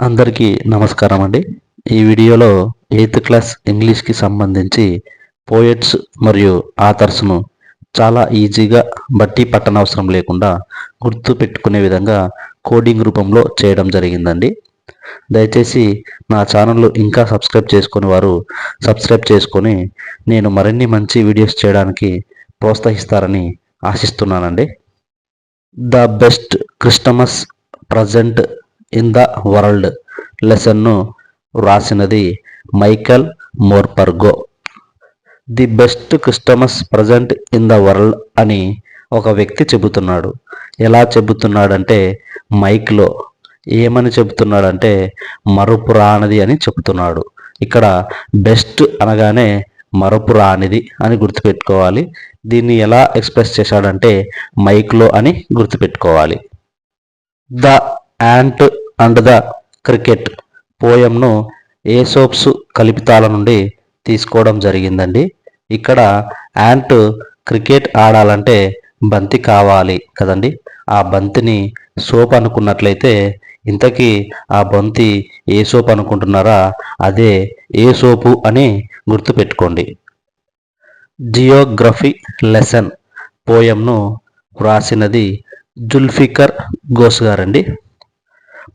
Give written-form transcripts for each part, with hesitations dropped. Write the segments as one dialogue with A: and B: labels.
A: అందరికీ నమస్కారం అండి. ఈ వీడియోలో 8th క్లాస్ ఇంగ్లీష్కి సంబంధించి పోయెట్స్ మరియు ఆథర్స్ను చాలా ఈజీగా బట్టి పట్టనవసరం లేకుండా గుర్తు పెట్టుకునే విధంగా కోడింగ్ రూపంలో చేయడం జరిగిందండి. దయచేసి నా ఛానల్ ఇంకా సబ్స్క్రైబ్ చేసుకుని వారు సబ్స్క్రైబ్ చేసుకొని నేను మరిన్ని మంచి వీడియోస్ చేయడానికి ప్రోత్సహిస్తారని ఆశిస్తున్నానండి. The best Christmas present in the world లెసన్ను వ్రాసినది Michael Morpurgo. The best Christmas present in the world అని ఒక వ్యక్తి చెబుతున్నాడు. ఎలా చెబుతున్నాడంటే మైక్లో ఏమని చెబుతున్నాడంటే మరుపురానిది అని చెబుతున్నాడు. ఇక్కడ బెస్ట్ అనగానే మరపురానిది అని గుర్తుపెట్టుకోవాలి. దీన్ని ఎలా ఎక్స్ప్రెస్ చేశాడంటే మైక్లో అని గుర్తుపెట్టుకోవాలి. The ant and the cricket పోయంను ఏసోప్స్ కల్పితాల నుండి తీసుకోవడం జరిగిందండి. ఇక్కడ యాంట్ క్రికెట్ ఆడాలంటే బంతి కావాలి కదండి. ఆ బంతిని సోప్ అనుకున్నట్లయితే ఇంతకీ ఆ బంతి ఏ సోప్ అనుకుంటున్నారా? అదే ఏ సోపు అని గుర్తుపెట్టుకోండి. జియోగ్రఫీ లెసన్ పోయంను వ్రాసినది జుల్ఫికర్ ఘోష్ గారండి.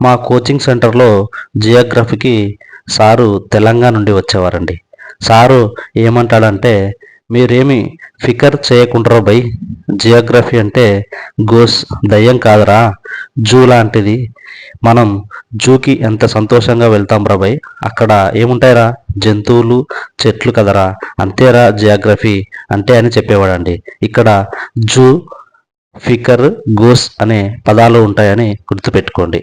A: మా కోచింగ్ సెంటర్లో జియోగ్రఫీకి సారు తెలంగాణ నుండి వచ్చేవారండి. సారు ఏమంటాడంటే మీరేమి ఫికర్ చేయకుంటారో బై, జియోగ్రఫీ అంటే గోస్ దయ్యం కాదురా, జూ లాంటిది. మనం జూకి ఎంత సంతోషంగా వెళ్తాం రా బై, అక్కడ ఏముంటాయిరా, జంతువులు చెట్లు కదరా, అంతేరా జియోగ్రఫీ అంటే అని చెప్పేవాడండి. ఇక్కడ జూ, ఫికర్, గోస్ అనే పదాలు ఉంటాయని గుర్తుపెట్టుకోండి.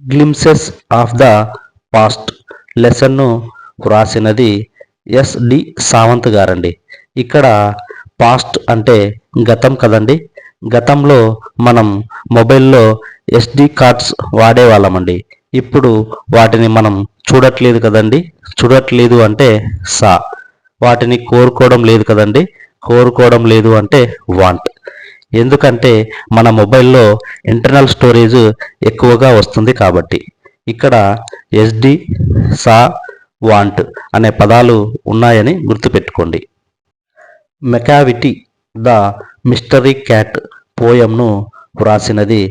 A: గ్లిమ్సెస్ ఆఫ్ ద పాస్ట్ లెసన్ను వ్రాసినది ఎస్డి సావంత్ గారండి. ఇక్కడ పాస్ట్ అంటే గతం కదండి. గతంలో మనం మొబైల్లో ఎస్డి కార్డ్స్ వాడేవాళ్ళమండి. ఇప్పుడు వాటిని మనం చూడట్లేదు కదండి. చూడట్లేదు అంటే సా. వాటిని కోరుకోవడం లేదు కదండి. కోరుకోవడం లేదు అంటే వాంట్. ఎందుకంటే మన మొబైల్లో ఇంటర్నల్ స్టోరేజ్ ఎక్కువగా వస్తుంది కాబట్టి. ఇక్కడ ఎస్డి, సా, వాంట్ అనే పదాలు ఉన్నాయని గుర్తుపెట్టుకోండి. మెకావిటీ ద మిస్టరీ క్యాట్ పోయంను వ్రాసినది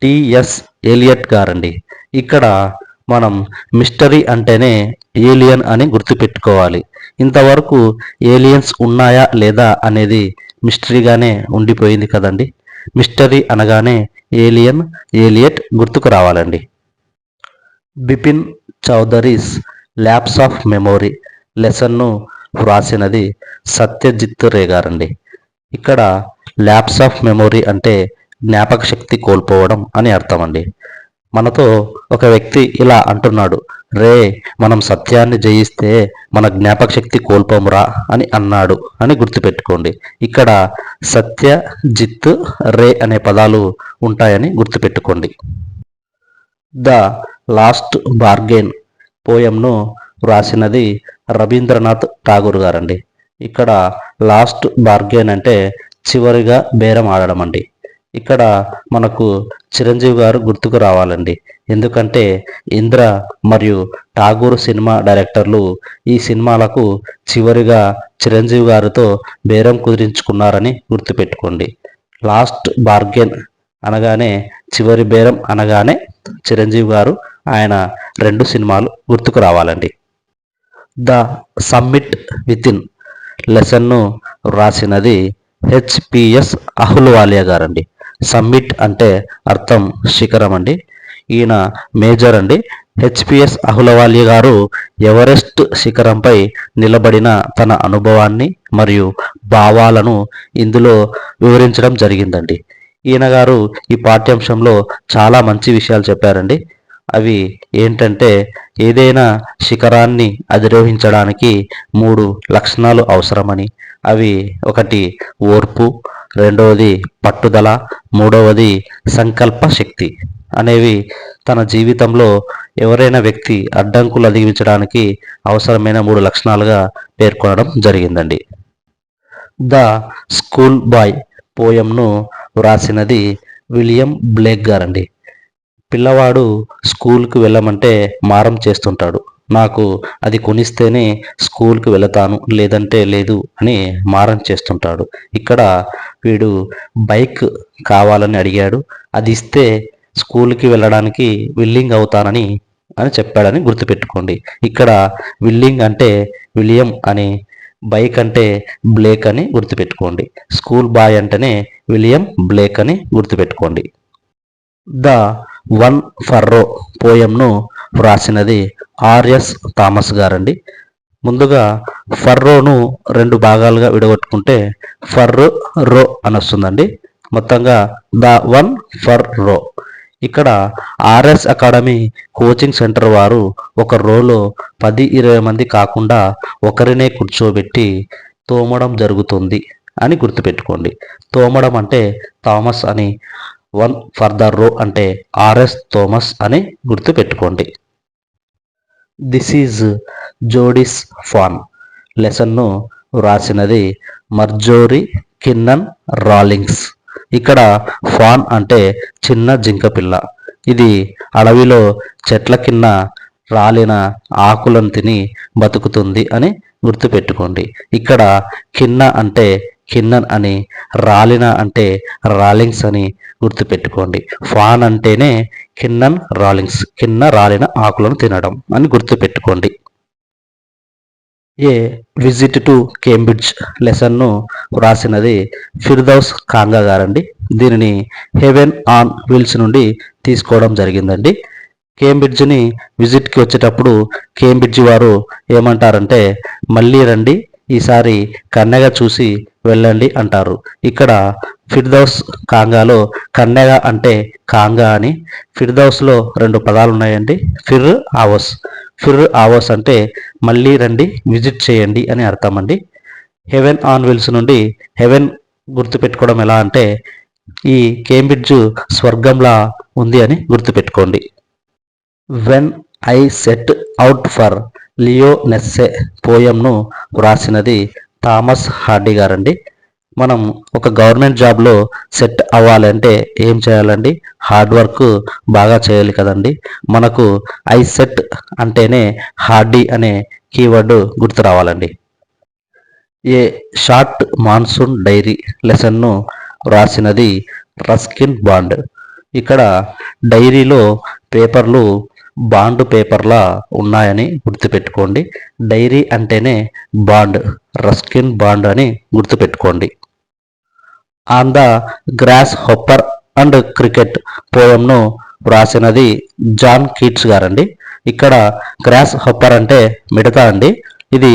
A: టిఎస్ ఎలియట్ గారండి. ఇక్కడ మనం మిస్టరీ అంటేనే ఏలియన్ అని గుర్తుపెట్టుకోవాలి. ఇంతవరకు ఏలియన్స్ ఉన్నాయా లేదా అనేది మిస్టరీగానే ఉండిపోయింది కదండి. మిస్టరీ అనగానే ఏలియన్, ఏలియట్ గుర్తుకు రావాలండి. Bipin Choudhury's lapse of memory లెసన్ను వ్రాసినది సత్యజిత్ రే గారండి. ఇక్కడ ల్యాప్స్ ఆఫ్ మెమొరీ అంటే జ్ఞాపక శక్తి కోల్పోవడం అని అర్థం అండి. మనతో ఒక వ్యక్తి ఇలా అంటున్నాడు, రే మనం సత్యాన్ని జయిస్తే మన జ్ఞాపక శక్తి కోల్పోమురా అని అన్నాడు అని గుర్తుపెట్టుకోండి. ఇక్కడ సత్య, జిత్, రే అనే పదాలు ఉంటాయని గుర్తుపెట్టుకోండి. ద లాస్ట్ బార్గెన్ పోయంను వ్రాసినది రవీంద్రనాథ్ ఠాగూర్ గారండి. ఇక్కడ లాస్ట్ బార్గెన్ అంటే చివరిగా బేరం ఆడడం అండి. ఇక్కడ మనకు చిరంజీవి గారు గుర్తుకు రావాలండి. ఎందుకంటే ఇంద్ర మరియు ఠాగూర్ సినిమా డైరెక్టర్లు ఈ సినిమాలకు చివరిగా చిరంజీవి గారితో బేరం కుదిరించుకున్నారని గుర్తుపెట్టుకోండి. లాస్ట్ బార్గెన్ అనగానే చివరి బేరం అనగానే చిరంజీవి గారు ఆయన 2 సినిమాలు గుర్తుకు రావాలండి. ద సమ్మిట్ వితిన్ లెసన్ను వ్రాసినది హెచ్పిఎస్ అహులువాలియా గారండి. సమ్మిట్ అంటే అర్థం శిఖరం అండి. ఈయన మేజర్ అండి. హెచ్పిఎస్ అహులవాలియా గారు ఎవరెస్ట్ శిఖరంపై నిలబడిన తన అనుభవాన్ని మరియు భావాలను ఇందులో వివరించడం జరిగిందండి. ఈయన గారు ఈ పాఠ్యాంశంలో చాలా మంచి విషయాలు చెప్పారండి. అవి ఏంటంటే ఏదైనా శిఖరాన్ని అధిరోహించడానికి 3 లక్షణాలు అవసరమని, అవి 1 ఓర్పు, 2వది పట్టుదల, 3వది సంకల్ప శక్తి అనేవి తన జీవితంలో ఎవరైనా వ్యక్తి అడ్డంకులు అధిగమించడానికి అవసరమైన 3 లక్షణాలుగా పేర్కొనడం జరిగిందండి. ద స్కూల్ బాయ్ పోయంను వ్రాసినది విలియం బ్లేక్ గారండి. పిల్లవాడు స్కూల్కి వెళ్ళమంటే మారం చేస్తుంటాడు. నాకు అది కొనిస్తేనే స్కూల్కి వెళతాను, లేదంటే లేదు అని మారం చేస్తుంటాడు. ఇక్కడ వీడు బైక్ కావాలని అడిగాడు. అది ఇస్తే స్కూల్కి వెళ్ళడానికి విల్లింగ్ అవుతానని చెప్పాడని గుర్తుపెట్టుకోండి. ఇక్కడ విల్లింగ్ అంటే విలియం అని, బైక్ అంటే బ్లేక్ అని గుర్తుపెట్టుకోండి. స్కూల్ బాయ్ అంటేనే విలియం బ్లేక్ అని గుర్తుపెట్టుకోండి. ద వన్ ఫర్రో పోయంను వ్రాసినది ఆర్ఎస్ థామస్ గారండి. ముందుగా ఫర్రోను 2 భాగాలుగా విడగొట్టుకుంటే ఫర్రో రో అని వస్తుందండి. మొత్తంగా ద వన్ ఫర్ రో. ఇక్కడ ఆర్ఎస్ అకాడమీ కోచింగ్ సెంటర్ వారు ఒక రోలో 10-20 మంది కాకుండా ఒకరినే కూర్చోబెట్టి తోమడం జరుగుతుంది అని గుర్తుపెట్టుకోండి. తోమడం అంటే థామస్ అని, వన్ ఫర్ ద రో అంటే ఆర్ఎస్ థామస్ అని గుర్తుపెట్టుకోండి. This is Jody's fawn. లెసన్ను వ్రాసినది మర్జోరీ కిన్నన్ రాలింగ్స్. ఇక్కడ ఫాన్ అంటే చిన్న జింక పిల్ల. ఇది అడవిలో చెట్ల కింద రాలిన ఆకులను తిని బతుకుతుంది అని గుర్తుపెట్టుకోండి. ఇక్కడ కిన్న అంటే కిన్నన్ అని, రాలిన అంటే రాలింగ్స్ అని గుర్తుపెట్టుకోండి. ఫాన్ అంటేనే కిన్నన్ రాలింగ్స్, కింద రాలిన ఆకులను తినడం అని గుర్తుపెట్టుకోండి. ఏ విజిట్ టు కేంబ్రిడ్జ్ లెసన్ను వ్రాసినది ఫిర్దౌస్ కాంగా గారండి. దీనిని హెవెన్ ఆన్ వీల్స్ నుండి తీసుకోవడం జరిగిందండి. కేంబ్రిడ్జ్ని విజిట్కి వచ్చేటప్పుడు కేంబ్రిడ్జ్ వారు ఏమంటారంటే, మళ్ళీ రండి, ఈసారి కన్నెగా చూసి వెళ్ళండి అంటారు. ఇక్కడ ఫిర్దౌస్ కాంగాలో కన్నెగా అంటే కాంగా అని, ఫిర్దౌస్లో 2 పదాలు ఉన్నాయండి. ఫిర్ ఆవోస్. ఫిర్ ఆవోస్ అంటే మళ్ళీ రండి, విజిట్ చేయండి అని అర్థం అండి. హెవెన్ ఆన్ వీల్స్ నుండి హెవెన్ గుర్తుపెట్టుకోవడం ఎలా అంటే, ఈ కేంబ్రిడ్జ్ స్వర్గంలా ఉంది అని గుర్తుపెట్టుకోండి. When I set out for Lyonnesse పోయంను వ్రాసినది థామస్ హార్డీ గారండి. మనం ఒక గవర్నమెంట్ జాబ్లో సెట్ అవ్వాలంటే ఏం చేయాలండి? హార్డ్ వర్క్ బాగా చేయాలి కదండి. మనకు ఐ సెట్ అంటేనే హార్డీ అనే కీవర్డ్ గుర్తు రావాలండి. ఏ షార్ట్ మాన్సూన్ డైరీ లెసన్ను వ్రాసినది రస్కిన్ బాండ్. ఇక్కడ డైరీలో పేపర్లు బాండ్ పేపర్లా ఉన్నాయని గుర్తుపెట్టుకోండి. డైరీ అంటేనే బాండ్, రస్కిన్ బాండ్ అని గుర్తుపెట్టుకోండి. On the grasshopper and cricket పోయంను వ్రాసినది జాన్ కీట్స్ గారండి. ఇక్కడ గ్రాస్ హొప్పర్ అంటే మిడత అండి. ఇది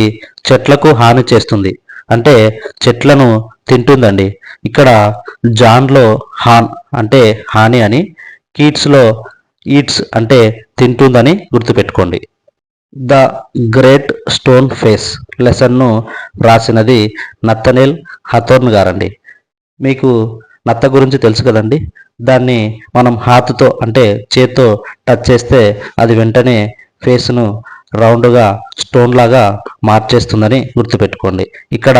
A: చెట్లకు హాని చేస్తుంది, అంటే చెట్లను తింటుందండి. ఇక్కడ జాన్లో హాన్ అంటే హాని అని, కీట్స్లో ఈట్స్ అంటే తింటుందని గుర్తుపెట్టుకోండి. ద గ్రేట్ స్టోన్ ఫేస్ లెసన్ను వ్రాసినది నత్తనేల్ హథోర్న్ గారండి. మీకు నత్త గురించి తెలుసు కదండి. దాన్ని మనం హాత్తో అంటే చేత్తో టచ్ చేస్తే అది వెంటనే ఫేస్ను రౌండ్గా స్టోన్ లాగా మార్చేస్తుందని గుర్తుపెట్టుకోండి. ఇక్కడ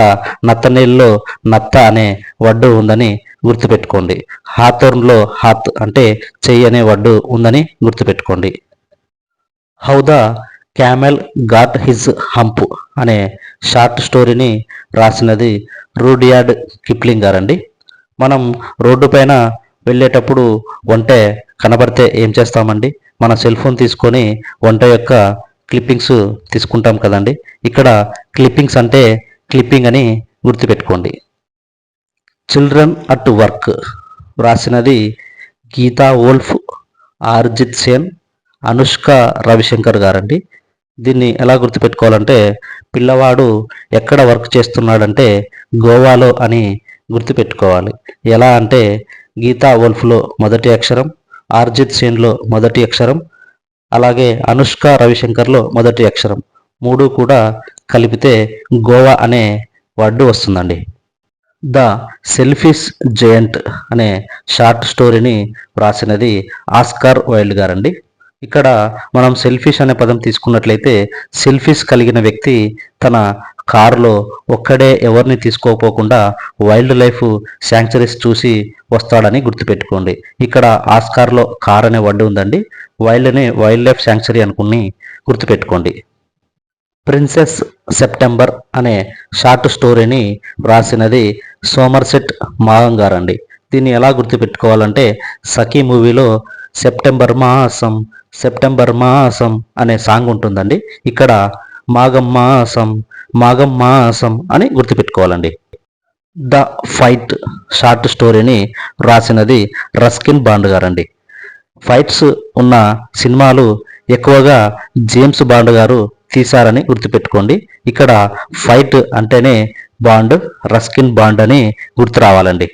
A: నత్తనీళ్ళలో నత్త అనే వడ్డు ఉందని గుర్తుపెట్టుకోండి. హాథోర్న్లో హాత్ అంటే చెయ్యి అనే వడ్డు ఉందని గుర్తుపెట్టుకోండి. How the camel got his hump అనే షార్ట్ స్టోరీని రాసినది రూడియార్డ్ కిప్లింగ్ గారండి. మనం రోడ్డు పైన వెళ్ళేటప్పుడు ఒంటె కనబడితే ఏం చేస్తామండి? మన సెల్ ఫోన్ తీసుకొని ఒంటె యొక్క క్లిప్పింగ్స్ తీసుకుంటాం కదండి. ఇక్కడ క్లిప్పింగ్స్ అంటే క్లిప్పింగ్ అని గుర్తుపెట్టుకోండి. చిల్డ్రన్ అట్ వర్క్ వ్రాసినది గీతా వోల్ఫ్, ఆర్జిత్ సేన్, అనుష్క రవిశంకర్ గారండి. దీన్ని ఎలా గుర్తుపెట్టుకోవాలంటే, పిల్లవాడు ఎక్కడ వర్క్ చేస్తున్నాడంటే గోవాలో అని గుర్తుపెట్టుకోవాలి. ఎలా అంటే గీతా వోల్ఫ్లో మొదటి అక్షరం, ఆర్జిత్ సేన్లో మొదటి అక్షరం, అలాగే అనుష్క రవిశంకర్లో మొదటి అక్షరం, 3 కూడా కలిపితే గోవా అనే వర్డ్ వస్తుందండి. ద సెల్ఫిష్ జయంట్ అనే షార్ట్ స్టోరీని వ్రాసినది ఆస్కార్ వైల్డ్ గారండి. ఇక్కడ మనం సెల్ఫిష్ అనే పదం తీసుకున్నట్లయితే సెల్ఫిష్ కలిగిన వ్యక్తి తన కారులో ఒక్కడే ఎవరిని తీసుకోపోకుండా వైల్డ్ లైఫ్ శాంక్చురీస్ చూసి వస్తాడని గుర్తుపెట్టుకోండి. ఇక్కడ ఆస్కార్లో కార్ అనే వర్డ్ ఉందండి. వైల్డ్ లైఫ్ శాంక్చురీ అనుకుని గుర్తుపెట్టుకోండి. ప్రిన్సెస్ సెప్టెంబర్ అనే షార్ట్ స్టోరీని వ్రాసినది సోమర్సెట్ మాగం గారండి. దీన్ని ఎలా గుర్తుపెట్టుకోవాలంటే సఖీ మూవీలో సెప్టెంబర్ మాసం అనే సాంగ్ ఉంటుందండి. ఇక్కడ మాఘం మాసం అని గుర్తుపెట్టుకోవాలండి. ద ఫైట్ షార్ట్ స్టోరీని వ్రాసినది రస్కిన్ బాండ్ గారండి. ఫైట్స్ ఉన్న సినిమాలు ఎక్కువగా జేమ్స్ బాండ్ గారు తీశారని గుర్తుపెట్టుకోండి. ఇక్కడ ఫైట్ అంటేనే బాండ్, రస్కిన్ బాండ్ అని గుర్తు రావాలండి.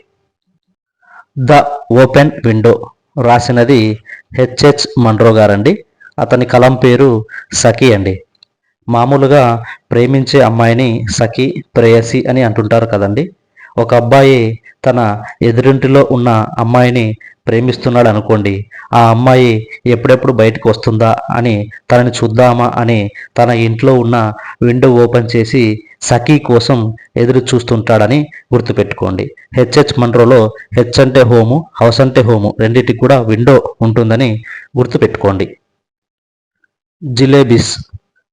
A: ద ఓపెన్ విండో రాసినది హెచ్హెచ్ మన్రో గారండి. అతని కలం పేరు సఖి అండి. మామూలుగా ప్రేమించే అమ్మాయిని సఖి, ప్రేయసి అని అంటుంటారు కదండి. ఒక అబ్బాయి తన ఎదురింటిలో ఉన్న అమ్మాయిని ప్రేమిస్తున్నాడు అనుకోండి. ఆ అమ్మాయి ఎప్పుడెప్పుడు బయటకు వస్తుందా అని తనని చూద్దామా అని తన ఇంట్లో ఉన్న విండో ఓపెన్ చేసి సఖీ కోసం ఎదురు చూస్తుంటాడని గుర్తుపెట్టుకోండి. హెచ్హెచ్ మన్రోలో హెచ్ అంటే హోము, హౌస్ అంటే హోము, రెండింటికి కూడా విండో ఉంటుందని గుర్తుపెట్టుకోండి. జిలేబీస్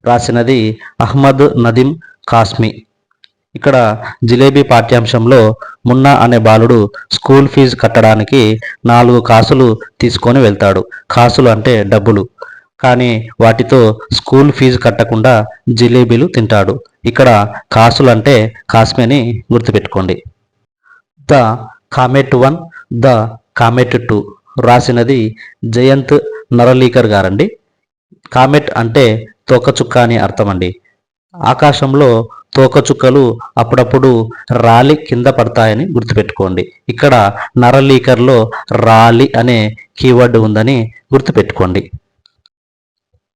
A: రాసినది అహ్మద్ నదీం కాస్మి. ఇక్కడ జిలేబీ పాఠ్యాంశంలో మున్నా అనే బాలుడు స్కూల్ ఫీజు కట్టడానికి 4 కాసులు తీసుకొని వెళ్తాడు. కాసులు అంటే డబ్బులు. కానీ వాటితో స్కూల్ ఫీజు కట్టకుండా జిలేబీలు తింటాడు. ఇక్కడ కాసులు అంటే కాస్మి అని గుర్తుపెట్టుకోండి. ద కామెట్ 1, ద కామెట్ 2 రాసినది జయంత్ నరళీకర్ గారండి. కామెట్ అంటే తోకచుక్క అని అర్థం అండి. ఆకాశంలో తోకచుక్కలు అప్పుడప్పుడు రాలి కింద పడతాయని గుర్తుపెట్టుకోండి. ఇక్కడ నరలీకర్లో రాలి అనే కీవర్డ్ ఉందని గుర్తుపెట్టుకోండి.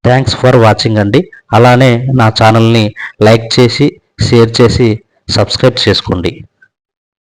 A: థ్యాంక్స్ ఫర్ వాచింగ్ అండి. అలానే నా ఛానల్ని లైక్ చేసి, షేర్ చేసి, సబ్స్క్రైబ్ చేసుకోండి.